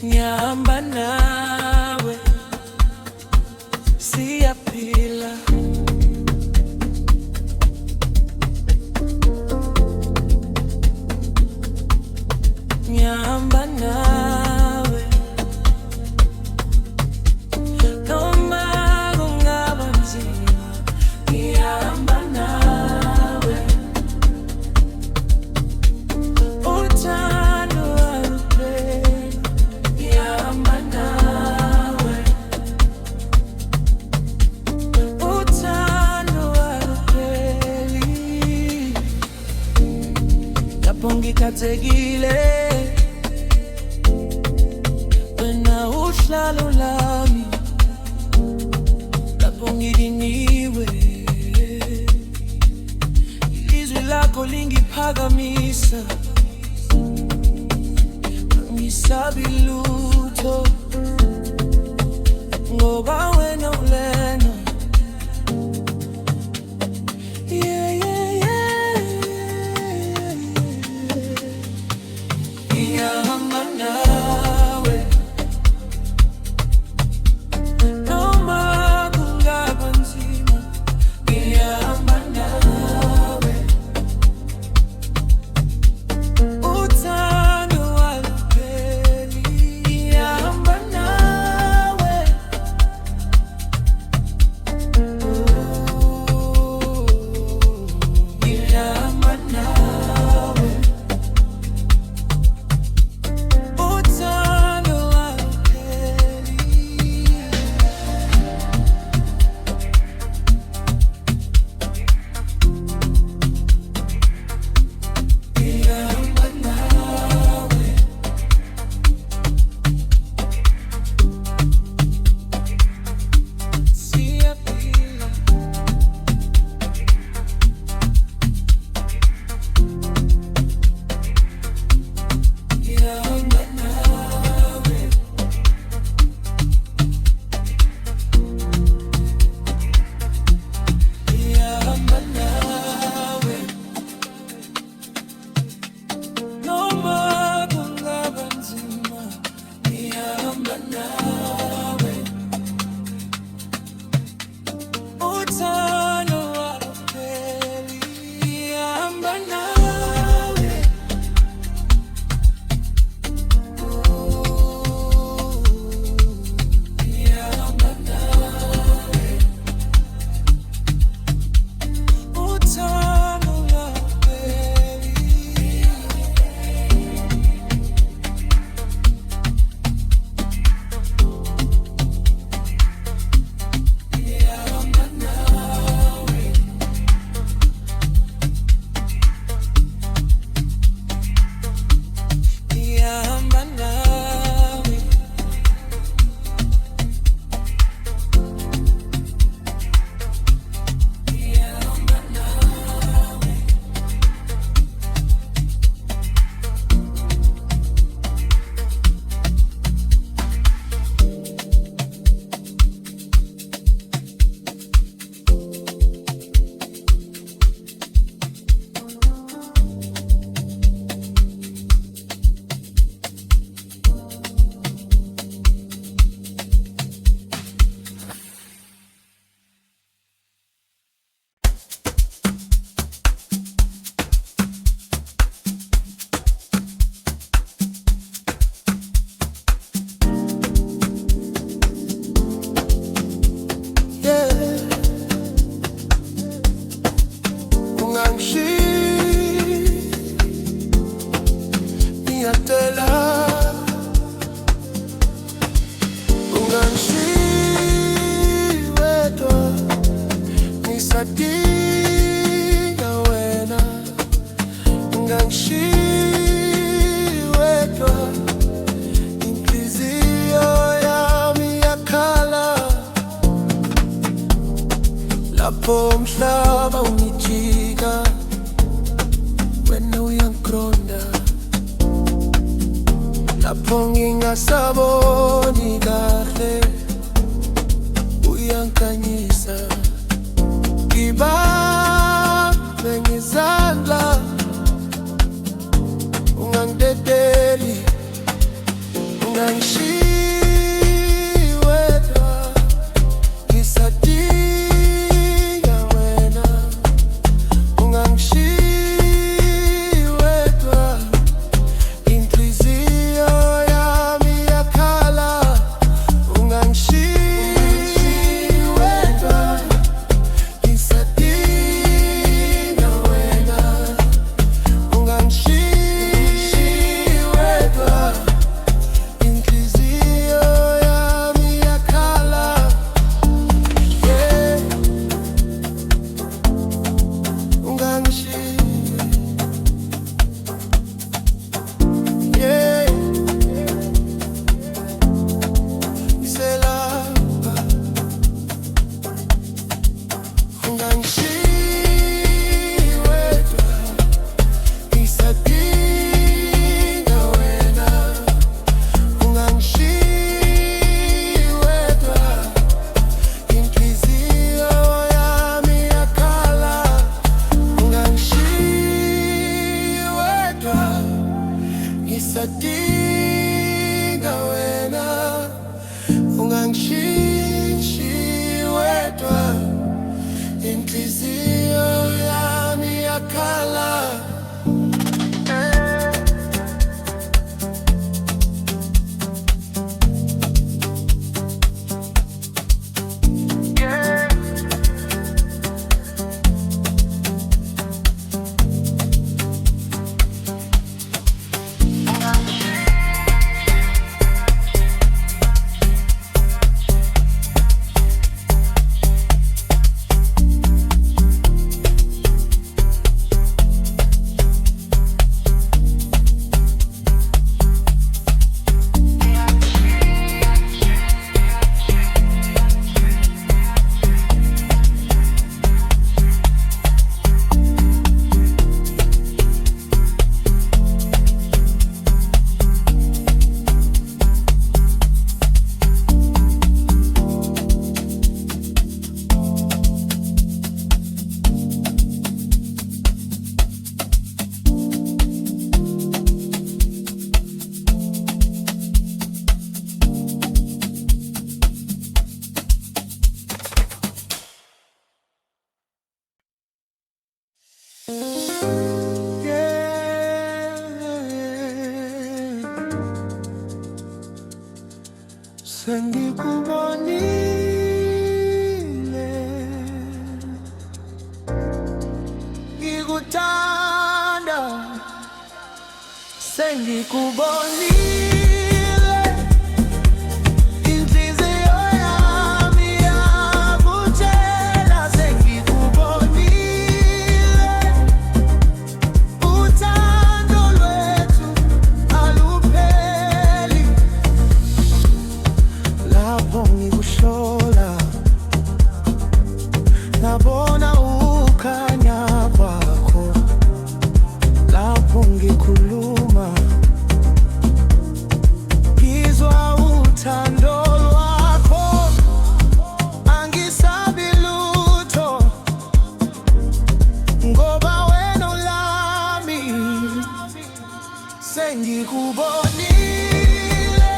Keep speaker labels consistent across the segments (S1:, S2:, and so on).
S1: ngihamba nawe siyaphila. Ngihamba nawe noma kungaba nzima, ngihamba nawe. Uthando alupheli, ngihamba nawe. Uthando alupheli. Lapho ngikhathekile uhlalo lami, lapho ngidiniwe, ilizwi lakho lingiphakamisa. Angisabi lutho ngoba wena ulena. Ngihamba nawe noma kungaba nzima, ngihamba nawe. Uthando alupheli, ngihamba nawe. Ngihamba nawe. Uthando alupheli. Ngihamba nawe. Siyaphila. Ngihamba nawe. Ngihamba nawe noma kungaba nzima, ngihamba nawe. Uthando alupheli, ngihamba nawe. Ngihamba nawe. Uthando alupheli. Ngihamba nawe. Ngihamba nawe. Ngihamba nawe. Lapho umhlaba ungijika, wena uyangiqonda. Lapho ngingasaboni kahle, uyangikhanyisa. Ngibambe ngizandla, ungangidedeli, ungangishiyi. nginga wena ungangishiyi wedwa inhliziyo yami yakhala Sengikubonile ngikuthanda sengikubonile inhliziyo yami yakutshela sengikubonile uthando lwethu alupheli lapho ngikuhlola ngabona ukukhanya kwakho lapho ngikhuluma ngizwa uthando lwakho angisabi lutho ngoba wena ulami sengikubonile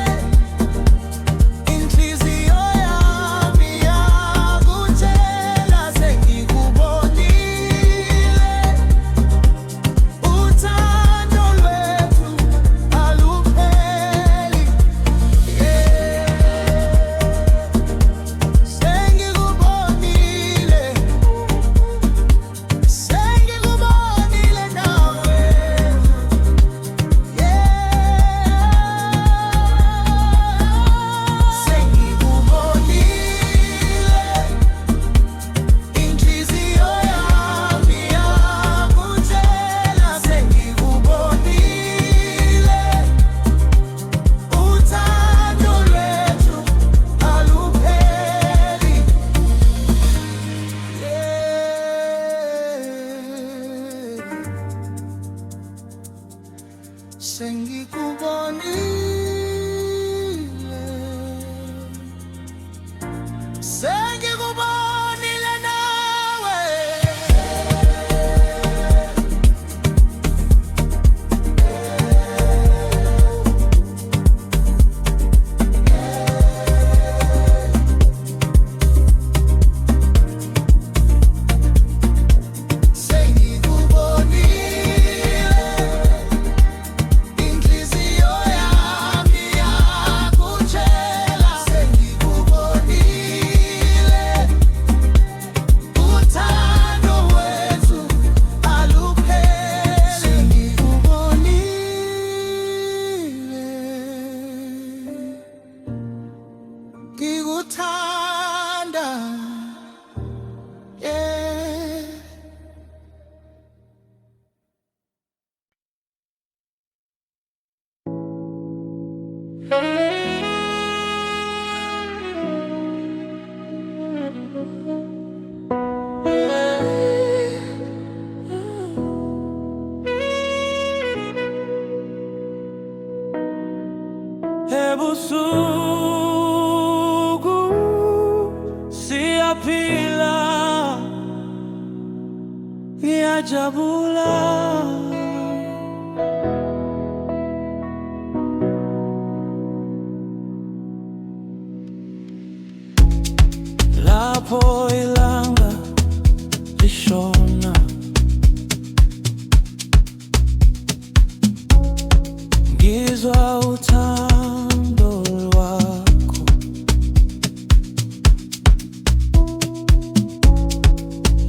S1: Sengikubonile nawe ngikuthanda ebusuku siyaphila ngiyajabula lapho ilanga lishona, ngizwa uthando lwakho.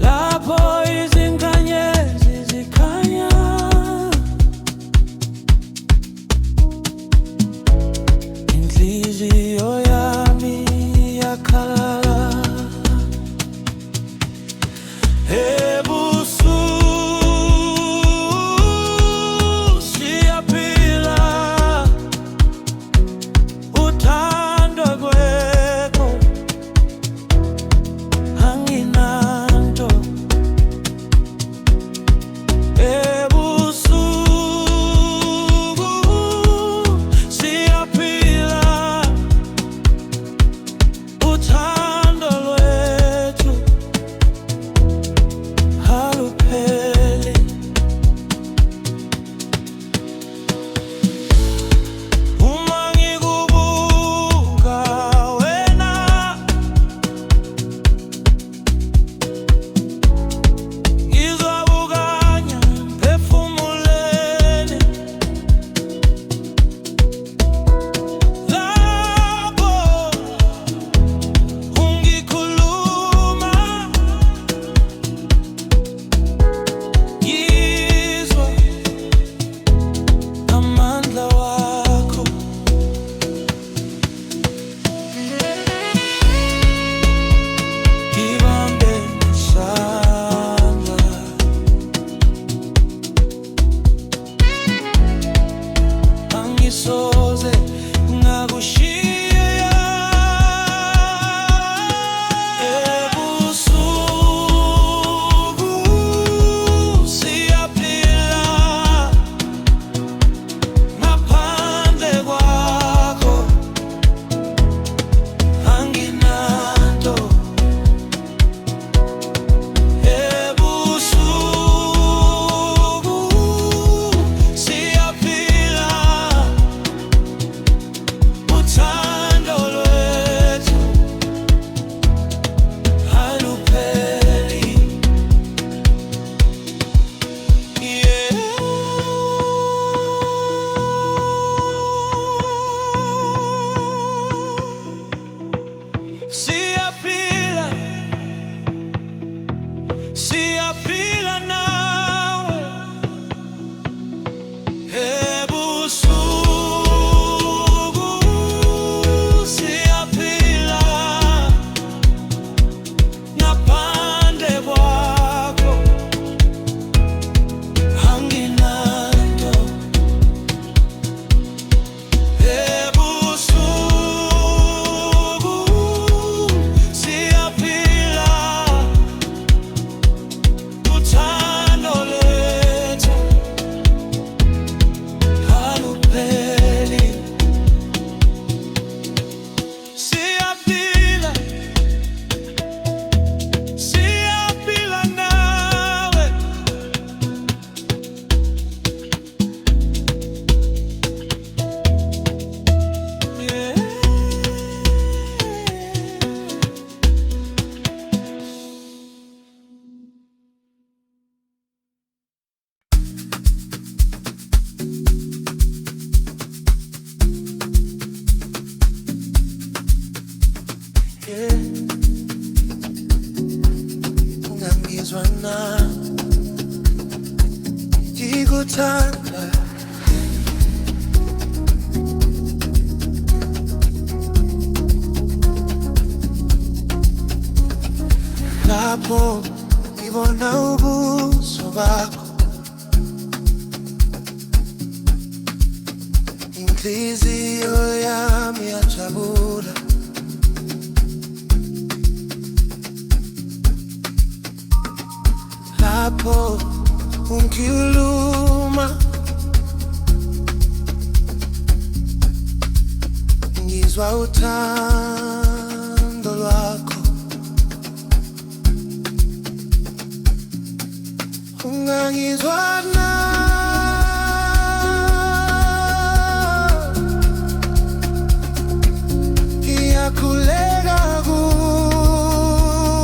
S1: Lapho izinkanyezi zikhanya, inhliziyo yami yakhala. Ebusuku siyaphila, uthando kwakho anginanto. Ebusuku siyaphila, uthando lwethu alupheli. Uma ngikubuka wena, ngizwa bukanya phefumuleni. Lapho ungikhuluma, ngizwa amandla wakho. Ngibambe isandla, angisoze ngakushiya. Ebusuku siyaphila, ngaphandle kwakho anginanto. Ebusuku siyaphila, uthando lwethu alupheli. Yeah. Siyaphila, siyaphila nawe. Ebusuku siyaphila, ngaphandle kwakho anginanto. Ebusuku siyaphila, uthando lwethu alupheli. Siyaphila, siyaphila nawe. Yeah. Yeah. Ungangizwa na ngikuthanda, lapho ngibona ubuso bakho, inhliziyo yami yajabula. Lapho ungikhuluma, ngizwa uthando lwakho. Ungangizwa na ngiyakhuleka kuwe.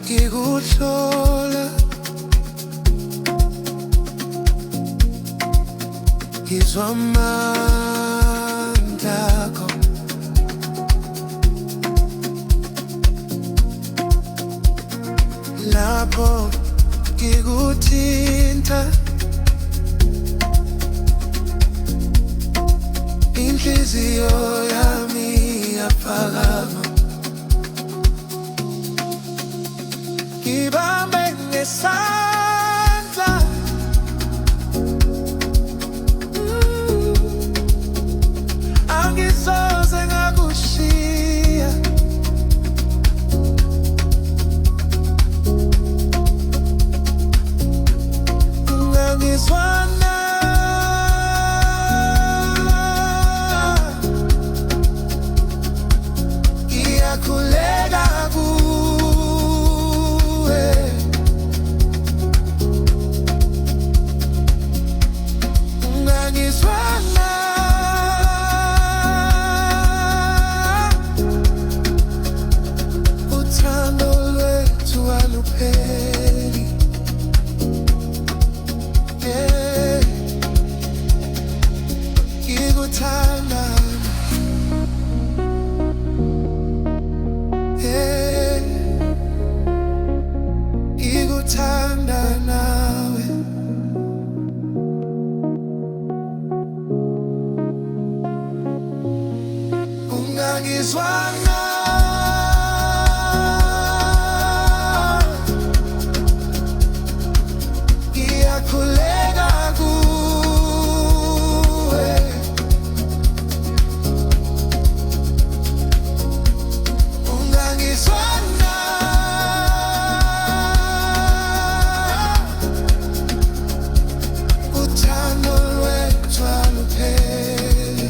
S1: ngikuhlola, ngizwa amandla akho. Lapho ngikuthinta, inhliziyo yami iyaphakama. Ngibambe ngesandla, angisoze ngakushiya. Ungangizwana, ngiyakhuleka kuwe. Ungangizwana, uthando lwethu alupheli. Yeah, ngikuthanda, yeah, ngikuthanda nawe. Ungangizwana, ngiyakhuleka kuwe. Ungangizwana, uthando lwethu alupheli.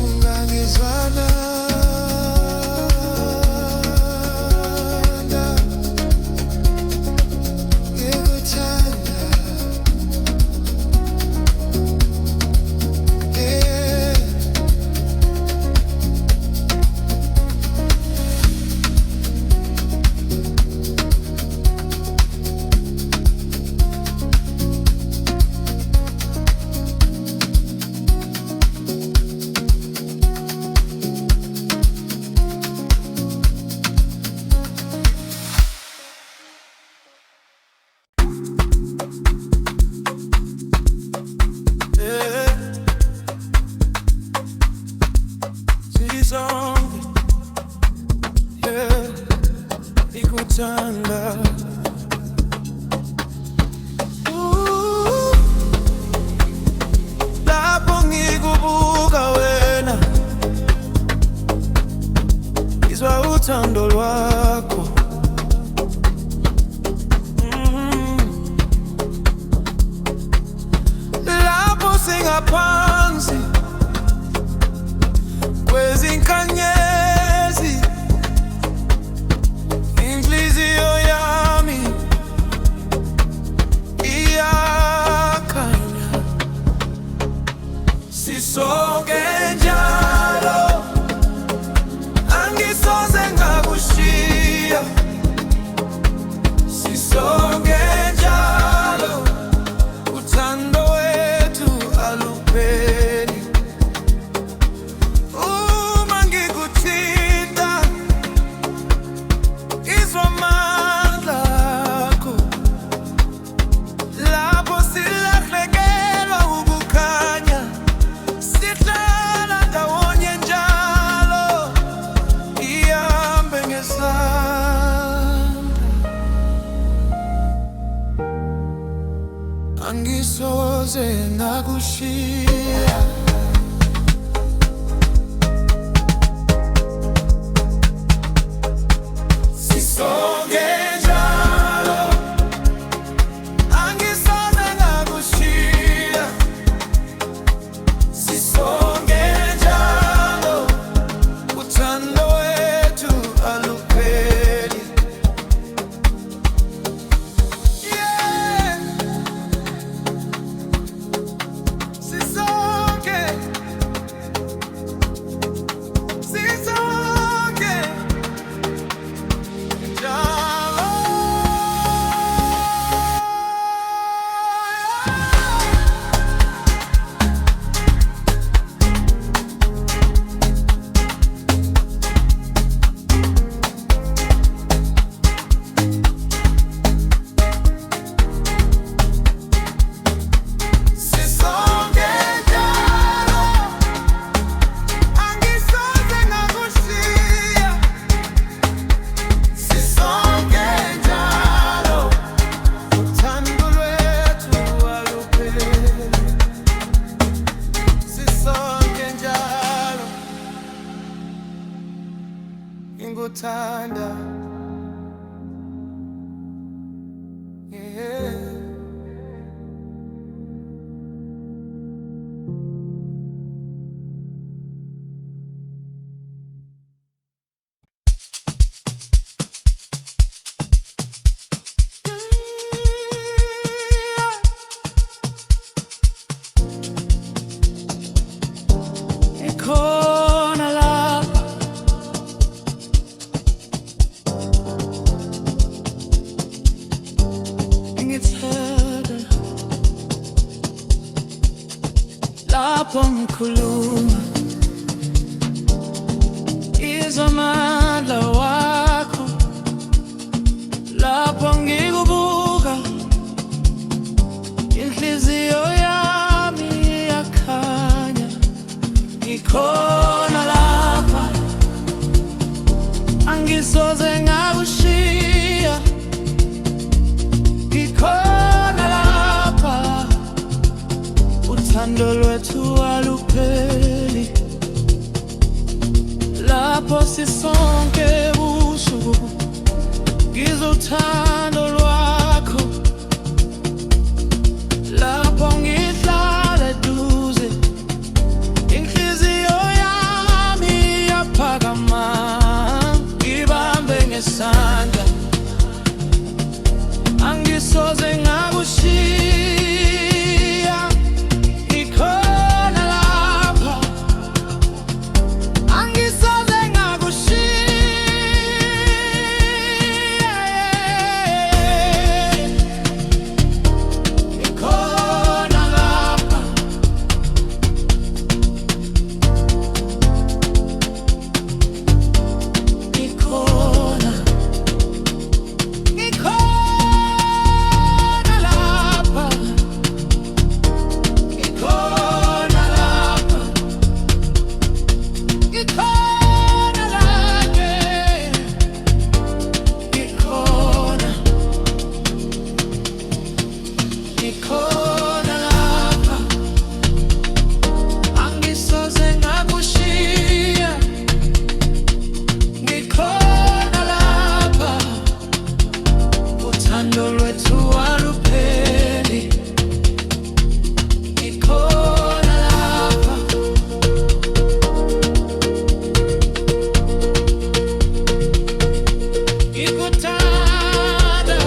S1: Ungangizwana, ngikuthanda, yeah. Sizonke, yeah, ngikuthanda. Lapho ngikubuka wena, ngizwa uthando lwakho. Lapho singaphansi kwezinkanyezi, inhliziyo yami iyakhanya. Sisonke njalo, angisoze ngakushiya. Sisonke njalo, uthando wethu alupheli. Uma ngikuthinta, ngizwa amandla akho. Lapho silahlekelwa ukukhanya, sihlala ndawonye njalo. Ngihambe ngesandla, angisoze ngakushiya. Sisonke njalo, angisoze ngakushiya. Sisonke njalo, uthando wethu alupheli. Yeah, ngikuthanda, yeah. Khona lapha ngithanda, lapho ngikhuluma izwa amandla wakho, lapho ngikubuka inhliziyo yami iyakhanya. Ngikhona lapha, angisoze ngakushiya. Ngikhona lapha, uthando lwethu alupheli. Lapho sisonke busuku ngizwa uthando lwakho, lapho ngihlala eduze inhliziyo yami yaphakama. Ngibambe ngesandla, angisoze ngakushiya. Ngikhona lapha, angisoze ngakushiya. Ngikhona lapha, ngikhona, ngikhona lapha, ngikhona lapha, ngikhona lapha, ngikhona, ngikhona lapha, angisoze ngakushiya. Ngikhona lapha, uthando lwethu alupheli. Ngikhona lapha, ngikuthanda,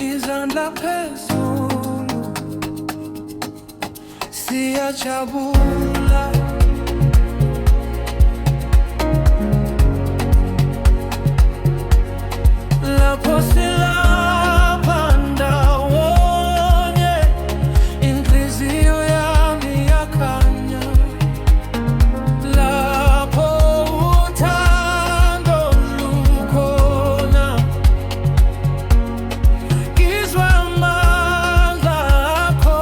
S1: izandla phezulu siyajabula. Lapho silapha ndawonye, inhliziyo yami yakhanya. Lapho uthando lukhona, ngizwa amandla akho.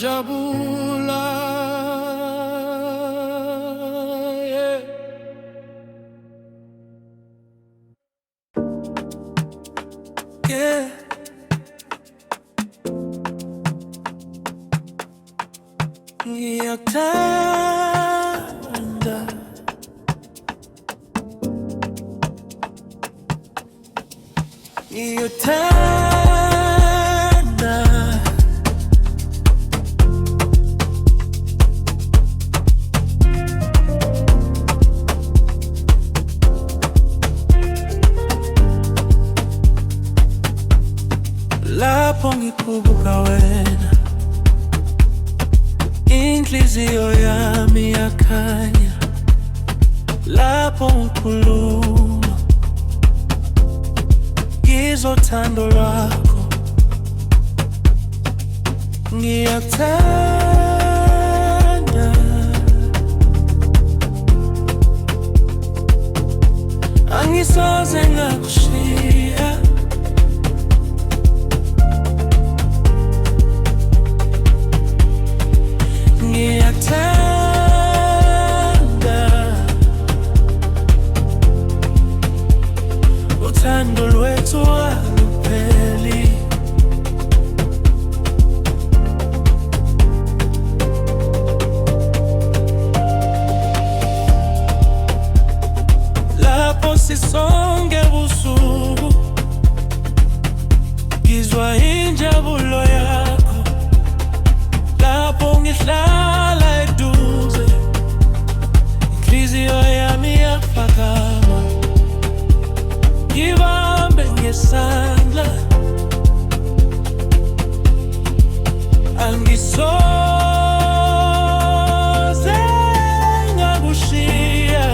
S1: ngiyajabula, yeah. Yeah. Ngiyakuthanda, ngiyakuthanda, lapho ngikubuka wena, inhliziyo yami yakhanya. Lapho ngikhuluma ngizothando lwakho, ngiyakuthanda, angisoze ngakushiya. Ngiyakuthanda, uthando lwethu alupheli. Lapho sisonke busuku ngizwa injabulo yakho, lapho ngihlala eduze, inhliziyo yami yaphakama. Ngibambe ngesandla, angisoze ngakushiya.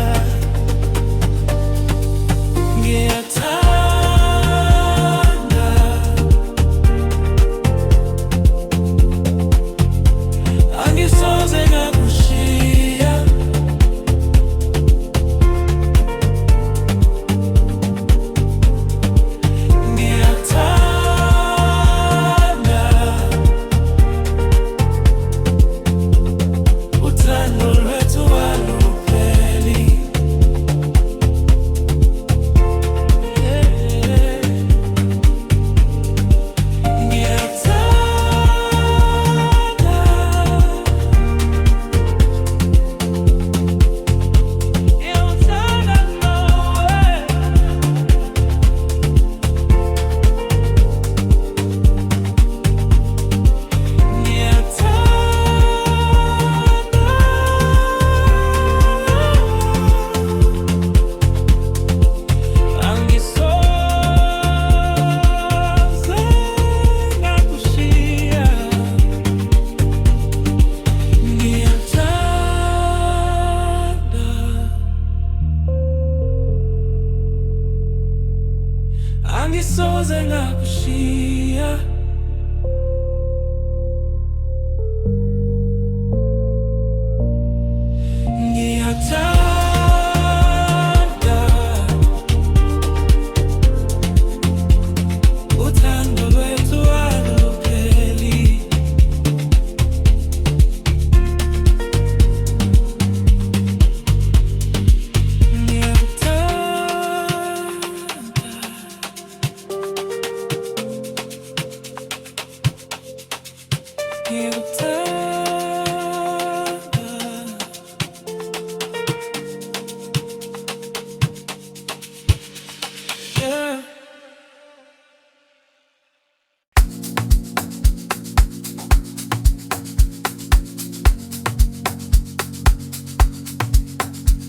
S1: Ngiyakuthanda, angisoze ngakushiya. Ngiyakuthanda, uthando lwethu alupheli. Ngiyakuthanda, ngiyawuthanda nawe. Angisoze ngakushiya. Ngiyakuthanda, uthando lwethu alupheli.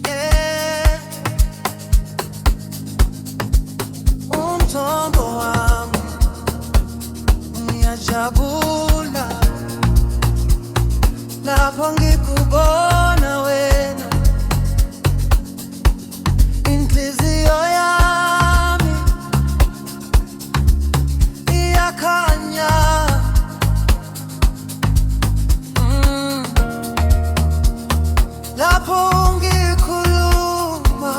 S1: Yeah. Umthombo wami ngiyajabula, lapho ngikubona wena, inhliziyo yami iyakhanya. Lapho ngikhuluma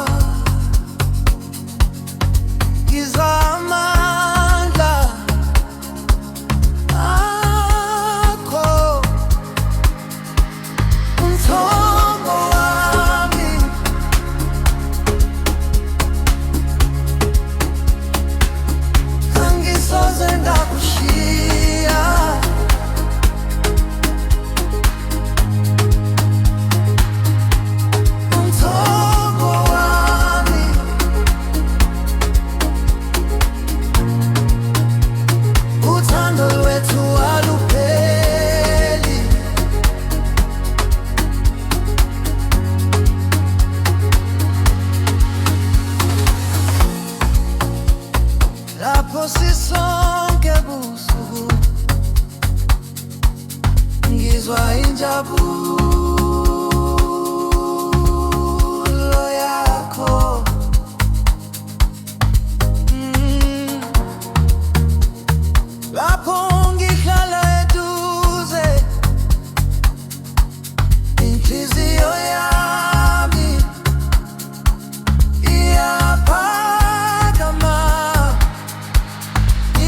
S1: ngizwa amandla akho. injabulo yakho. Lapho ngihlala eduze, inhliziyo yami iyaphakama,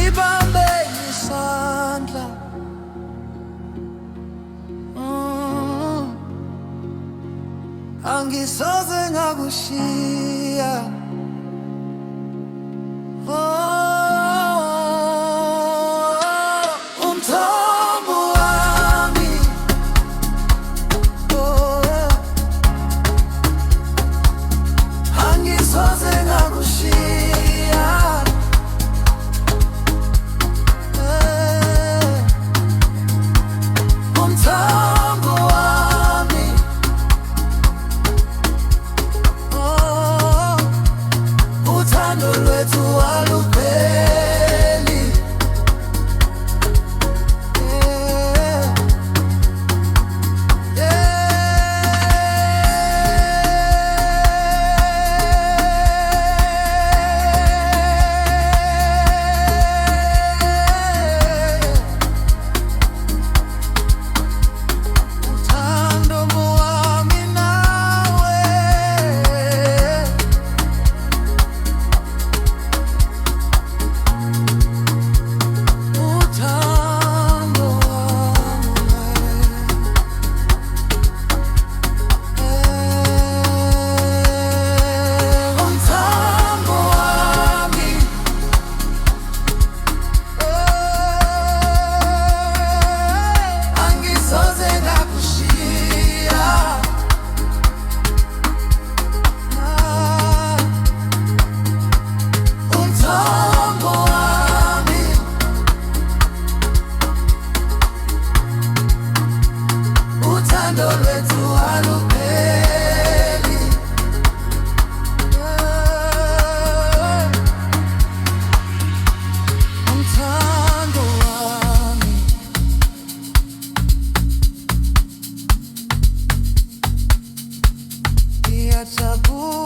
S1: ibambe isandla. Angisoze ngakushiya. Umthombo wami, angisoze ngakushiya. Umthombo wami, uthando lwethu alupheli. Uthando wami nawe, uthando umthombo wami, angisoze ngakushiya. Umthombo wami, uthando lwethu alupheli. Umthando wami, iyajabula.